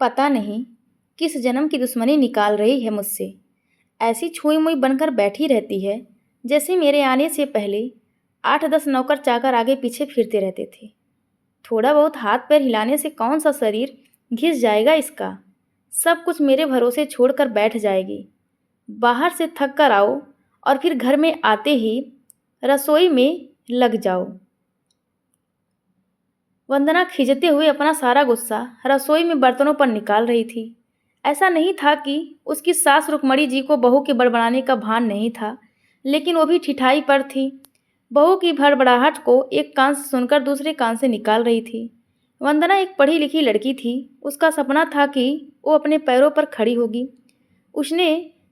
पता नहीं किस जन्म की दुश्मनी निकाल रही है मुझसे। ऐसी छुई मुई बनकर बैठी रहती है जैसे मेरे आने से पहले 8-10 नौकर चाकर आगे पीछे फिरते रहते थे। थोड़ा बहुत हाथ पैर हिलाने से कौन सा शरीर घिस जाएगा इसका। सब कुछ मेरे भरोसे छोड़कर बैठ जाएगी। बाहर से थक कर आओ और फिर घर में आते ही रसोई में लग जाओ। वंदना खिंचते हुए अपना सारा गुस्सा रसोई में बर्तनों पर निकाल रही थी। ऐसा नहीं था कि उसकी सास रुक्मणी जी को बहू के बड़बड़ाने का भान नहीं था, लेकिन वो भी ठिठाई पर थी। बहू की भड़बड़ाहट को एक कान से सुनकर दूसरे कान से निकाल रही थी। वंदना एक पढ़ी लिखी लड़की थी। उसका सपना था कि वो अपने पैरों पर खड़ी होगी। उसने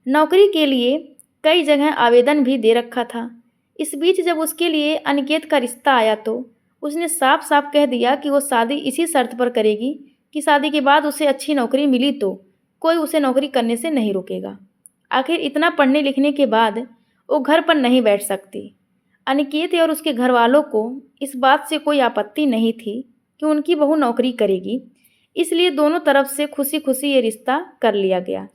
नौकरी के लिए कई जगह आवेदन भी दे रखा था। इस बीच जब उसके लिए अनिकेत का रिश्ता आया तो उसने साफ साफ कह दिया कि वो शादी इसी शर्त पर करेगी कि शादी के बाद उसे अच्छी नौकरी मिली तो कोई उसे नौकरी करने से नहीं रोकेगा। आखिर इतना पढ़ने लिखने के बाद वो घर पर नहीं बैठ सकती। अनिकेत और उसके घर वालों को इस बात से कोई आपत्ति नहीं थी कि उनकी बहू नौकरी करेगी, इसलिए दोनों तरफ से खुशी खुशी ये रिश्ता कर लिया गया।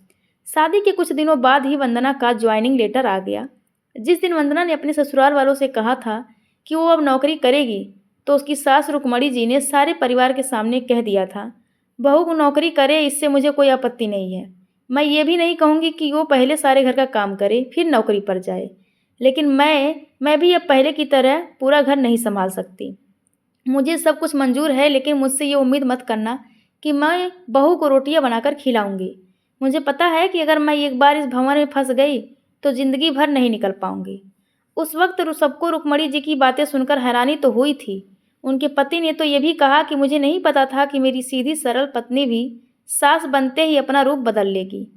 शादी के कुछ दिनों बाद ही वंदना का ज्वाइनिंग लेटर आ गया। जिस दिन वंदना ने अपने ससुराल वालों से कहा था कि वो अब नौकरी करेगी, तो उसकी सास रुक्मणी जी ने सारे परिवार के सामने कह दिया था, बहू को नौकरी करे इससे मुझे कोई आपत्ति नहीं है। मैं ये भी नहीं कहूँगी कि वो पहले सारे घर का काम करे फिर नौकरी पर जाए, लेकिन मैं भी अब पहले की तरह पूरा घर नहीं संभाल सकती। मुझे सब कुछ मंजूर है, लेकिन मुझसे ये उम्मीद मत करना कि मैं बहू को रोटियां बनाकर खिलाऊंगी। मुझे पता है कि अगर मैं एक बार इस भंवर में फंस गई तो ज़िंदगी भर नहीं निकल पाऊंगी। उस वक्त सबको रुक्मणी जी की बातें सुनकर हैरानी तो हुई थी। उनके पति ने तो ये भी कहा कि मुझे नहीं पता था कि मेरी सीधी सरल पत्नी भी सास बनते ही अपना रूप बदल लेगी।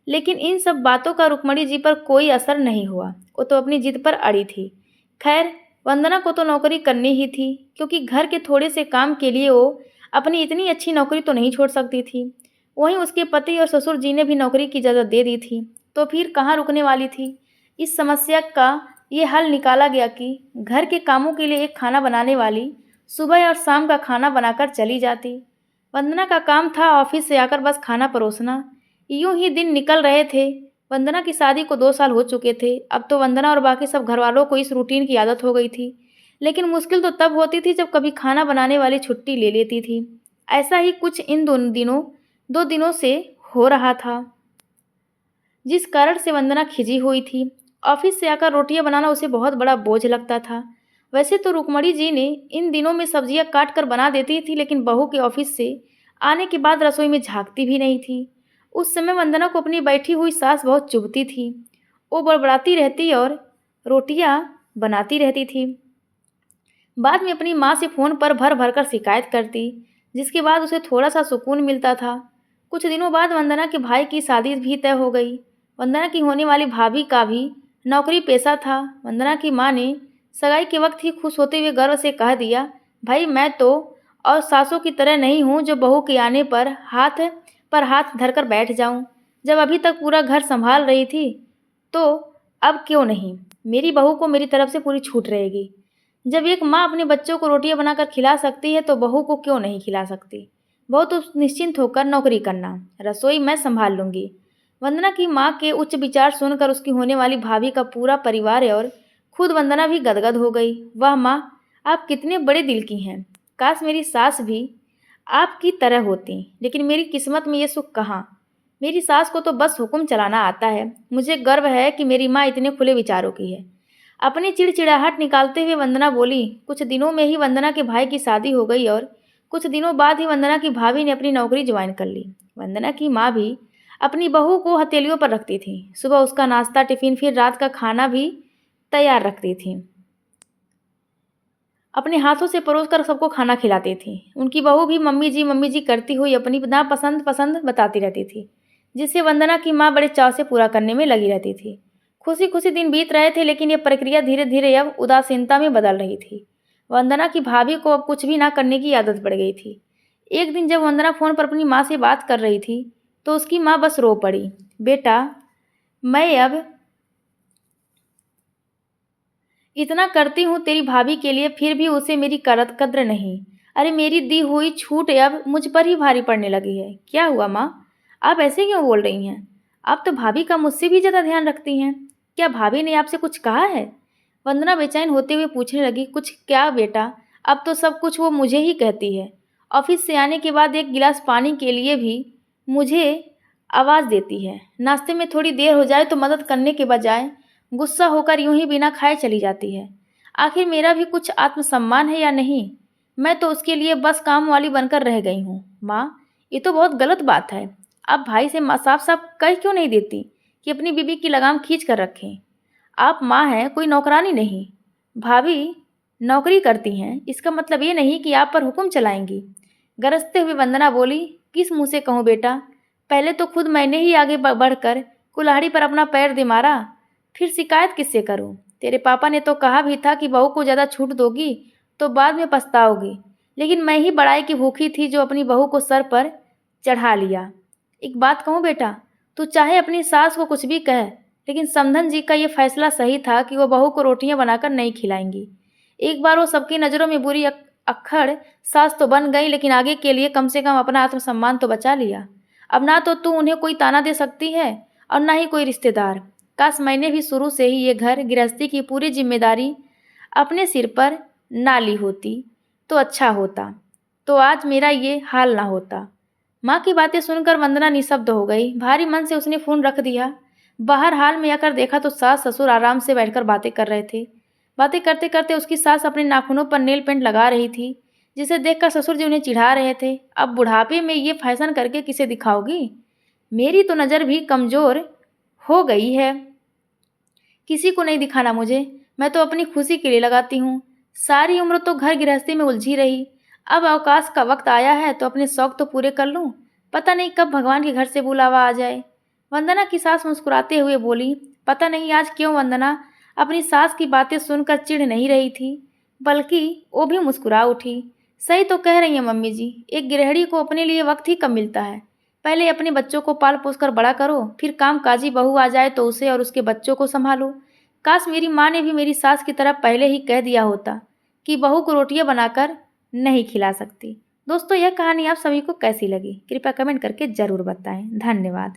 लेकिन इन सब बातों का रुक्मणी जी पर कोई असर नहीं हुआ। वो तो अपनी जिद पर अड़ी थी। खैर, वंदना को तो नौकरी करनी ही थी, क्योंकि घर के थोड़े से काम के लिए वो अपनी इतनी अच्छी नौकरी तो नहीं छोड़ सकती थी। वहीं उसके पति और ससुर जी ने भी नौकरी की इजाज़त दे दी थी, तो फिर कहाँ रुकने वाली थी। इस समस्या का ये हल निकाला गया कि घर के कामों के लिए एक खाना बनाने वाली सुबह और शाम का खाना बनाकर चली जाती। वंदना का काम था ऑफिस से आकर बस खाना परोसना। यूं ही दिन निकल रहे थे। वंदना की शादी को 2 साल हो चुके थे। अब तो वंदना और बाकी सब घरवालों को इस रूटीन की आदत हो गई थी। लेकिन मुश्किल तो तब होती थी जब कभी खाना बनाने वाली छुट्टी ले लेती थी। ऐसा ही कुछ इन 2 दिनों से हो रहा था, जिस कारण से वंदना खिंची हुई थी। ऑफिस से आकर रोटियां बनाना उसे बहुत बड़ा बोझ लगता था। वैसे तो रुक्मणी जी ने इन दिनों में सब्जियां काट कर बना देती थी, लेकिन बहू के ऑफिस से आने के बाद रसोई में झांकती भी नहीं थी। उस समय वंदना को अपनी बैठी हुई सास बहुत चुभती थी। वो बड़बड़ाती रहती और रोटियां बनाती रहती थी। बाद में अपनी माँ से फ़ोन पर भर भर कर शिकायत करती, जिसके बाद उसे थोड़ा सा सुकून मिलता था। कुछ दिनों बाद वंदना के भाई की शादी भी तय हो गई। वंदना की होने वाली भाभी का भी नौकरी पेशा था। वंदना की माँ ने सगाई के वक्त ही खुश होते हुए गर्व से कह दिया, भाई मैं तो और सासों की तरह नहीं हूँ जो बहू के आने पर हाथ धरकर बैठ जाऊँ। जब अभी तक पूरा घर संभाल रही थी तो अब क्यों नहीं, मेरी बहू को मेरी तरफ से पूरी छूट रहेगी। जब एक माँ अपने बच्चों को रोटियां बनाकर खिला सकती है तो बहू को क्यों नहीं खिला सकती। बहू तो निश्चिंत होकर नौकरी करना, रसोई मैं संभाल लूँगी। वंदना की माँ के उच्च विचार सुनकर उसकी होने वाली भाभी का पूरा परिवार और खुद वंदना भी गदगद हो गई। वाह माँ, आप कितने बड़े दिल की हैं। काश मेरी सास भी आपकी तरह होती, लेकिन मेरी किस्मत में ये सुख कहाँ। मेरी सास को तो बस हुक्म चलाना आता है। मुझे गर्व है कि मेरी माँ इतने खुले विचारों की है। अपनी चिड़चिड़ाहट निकालते हुए वंदना बोली। कुछ दिनों में ही वंदना के भाई की शादी हो गई और कुछ दिनों बाद ही वंदना की भाभी ने अपनी नौकरी ज्वाइन कर ली। वंदना की माँ भी अपनी बहू को हथेलियों पर रखती थी। सुबह उसका नाश्ता टिफिन फिर रात का खाना भी तैयार रखती थी। अपने हाथों से परोस कर सबको खाना खिलाती थी। उनकी बहू भी मम्मी जी करती हुई अपनी नापसंद पसंद बताती रहती थी, जिससे वंदना की माँ बड़े चाव से पूरा करने में लगी रहती थी। खुशी खुशी दिन बीत रहे थे, लेकिन यह प्रक्रिया धीरे धीरे अब उदासीनता में बदल रही थी। वंदना की भाभी को अब कुछ भी ना करने की आदत पड़ गई थी। एक दिन जब वंदना फ़ोन पर अपनी माँ से बात कर रही थी तो उसकी माँ बस रो पड़ी। बेटा, मैं अब इतना करती हूँ तेरी भाभी के लिए, फिर भी उसे मेरी कद्र नहीं। अरे मेरी दी हुई छूट अब मुझ पर ही भारी पड़ने लगी है। क्या हुआ माँ? आप ऐसे क्यों बोल रही हैं? आप तो भाभी का मुझसे भी ज़्यादा ध्यान रखती हैं। क्या भाभी ने आपसे कुछ कहा है? वंदना बेचैन होते हुए पूछने लगी। कुछ क्या बेटा, अब तो सब कुछ वो मुझे ही कहती है। ऑफिस से आने के बाद एक गिलास पानी के लिए भी मुझे आवाज़ देती है। नाश्ते में थोड़ी देर हो जाए तो मदद करने के बजाय गुस्सा होकर यूं ही बिना खाए चली जाती है। आखिर मेरा भी कुछ आत्मसम्मान है या नहीं? मैं तो उसके लिए बस काम वाली बनकर रह गई हूँ। माँ, ये तो बहुत गलत बात है। आप भाई से साफ साफ कह क्यों नहीं देती कि अपनी बीबी की लगाम खींच कर रखें? आप माँ हैं, कोई नौकरानी नहीं। भाभी नौकरी करती हैं, इसका मतलब ये नहीं कि आप पर हुक्म चलाएंगी। गरजते हुए वंदना बोली। किस मुंह से कहूँ बेटा? पहले तो खुद मैंने ही आगे बढ़कर कुल्हाड़ी पर अपना पैर दे मारा, फिर शिकायत किससे करूँ? तेरे पापा ने तो कहा भी था कि बहू को ज़्यादा छूट दोगी तो बाद में पछताओगी। लेकिन मैं ही बड़ाई की भूखी थी जो अपनी बहू को सर पर चढ़ा लिया। एक बात कहूँ बेटा, तू चाहे अपनी सास को कुछ भी कह, लेकिन समधन जी का ये फैसला सही था कि वो बहू को रोटियां बनाकर नहीं खिलाएंगी। एक बार वो सबकी नज़रों में बुरी अक्खड़ सास तो बन गई, लेकिन आगे के लिए कम से कम अपना आत्मसम्मान तो बचा लिया। अब ना तो तू उन्हें कोई ताना दे सकती है और ना ही कोई रिश्तेदार। काश मैंने भी शुरू से ही ये घर गृहस्थी की पूरी जिम्मेदारी अपने सिर पर ना ली होती तो अच्छा होता, तो आज मेरा ये हाल ना होता। माँ की बातें सुनकर वंदना निशब्द हो गई। भारी मन से उसने फ़ोन रख दिया। बाहर हाल में आकर देखा तो सास ससुर आराम से बैठकर बातें कर रहे थे। बातें करते करते उसकी सास अपने नाखूनों पर नेल पेंट लगा रही थी, जिसे देखकर ससुर जी उन्हें चिढ़ा रहे थे। अब बुढ़ापे में ये फैशन करके किसे दिखाओगी? मेरी तो नज़र भी कमज़ोर हो गई है। किसी को नहीं दिखाना मुझे। मैं तो अपनी खुशी के लिए लगाती हूँ। सारी उम्र तो घर गृहस्थी में उलझी रही। अब अवकाश का वक्त आया है तो अपने शौक तो पूरे कर लूँ। पता नहीं कब भगवान के घर से बुलावा आ जाए। वंदना की सास मुस्कुराते हुए बोली। पता नहीं आज क्यों वंदना अपनी सास की बातें सुनकर चिढ़ नहीं रही थी, बल्कि वो भी मुस्कुरा उठी। सही तो कह रही हैं मम्मी जी, एक गृहिणी को अपने लिए वक्त ही कम मिलता है। पहले अपने बच्चों को पाल पोस कर बड़ा करो, फिर काम काजी बहू आ जाए तो उसे और उसके बच्चों को संभालो। काश मेरी माँ ने भी मेरी सास की तरह पहले ही कह दिया होता कि बहू को रोटियां बनाकर नहीं खिला सकती। दोस्तों, यह कहानी आप सभी को कैसी लगी? कृपया कमेंट करके ज़रूर बताएं। धन्यवाद।